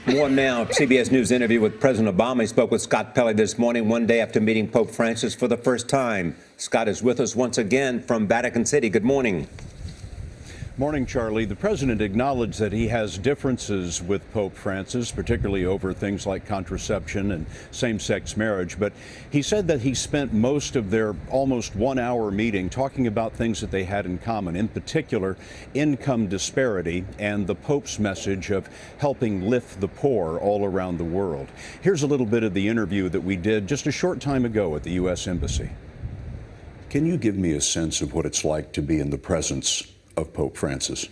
More now. CBS News interview with President Obama. He spoke with Scott Pelley this morning, one day after meeting Pope Francis for the first time. Scott is with us once again from Vatican City. Good morning. Morning, Charlie. The president acknowledged that he has differences with Pope Francis, particularly over things like contraception and same-sex marriage. But he said that he spent most of their almost 1 hour meeting talking about things that they had in common, in particular, income disparity and the Pope's message of helping lift the poor all around the world. Here's a little bit of the interview that we did just a short time ago at the U.S. Embassy. Can you give me a sense of what it's like to be in the presence of Pope Francis?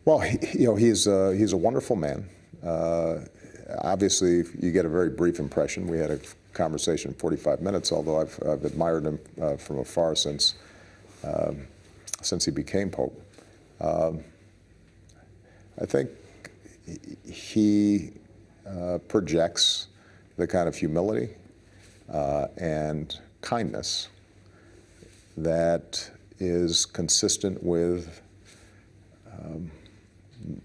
Well, he's a wonderful man. Obviously, you get a very brief impression. We had a conversation 45 minutes, although I've admired him from afar since he became Pope. I think he projects the kind of humility and kindness that is consistent with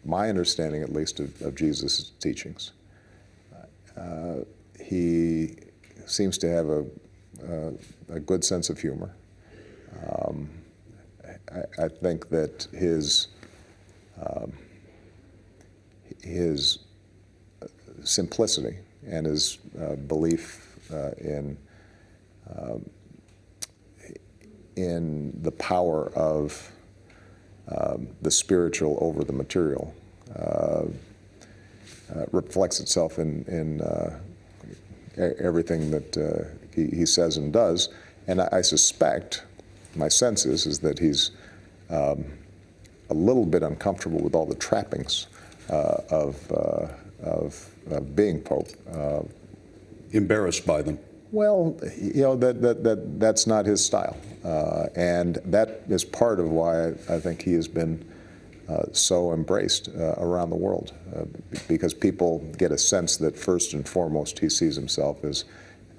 my understanding, at least, of Jesus' teachings. He seems to have a good sense of humor. I think that his simplicity and his belief in the power of the spiritual over the material reflects itself in everything that he says and does. And I suspect, my sense is that he's a little bit uncomfortable with all the trappings of being Pope. Embarrassed by them? Well, that's not his style, and that is part of why I think he has been so embraced around the world, because people get a sense that first and foremost he sees himself as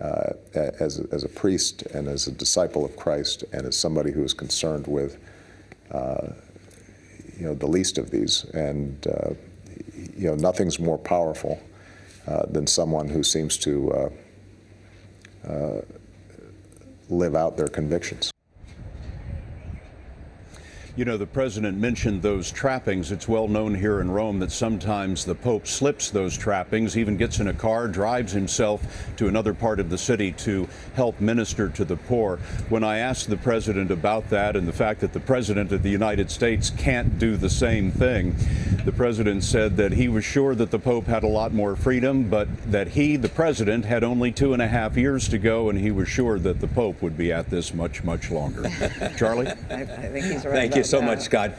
a priest and as a disciple of Christ and as somebody who is concerned with the least of these, and nothing's more powerful than someone who seems to live out their convictions. You know, the president mentioned those trappings. It's well known here in Rome that sometimes the Pope slips those trappings, even gets in a car, drives himself to another part of the city to help minister to the poor. When I asked the president about that and the fact that the president of the United States can't do the same thing, the president said that he was sure that the Pope had a lot more freedom, but that he, the president, had only 2.5 years to go, and he was sure that the Pope would be at this much, much longer. Charlie? I think he's right. Thank you so much, Scott.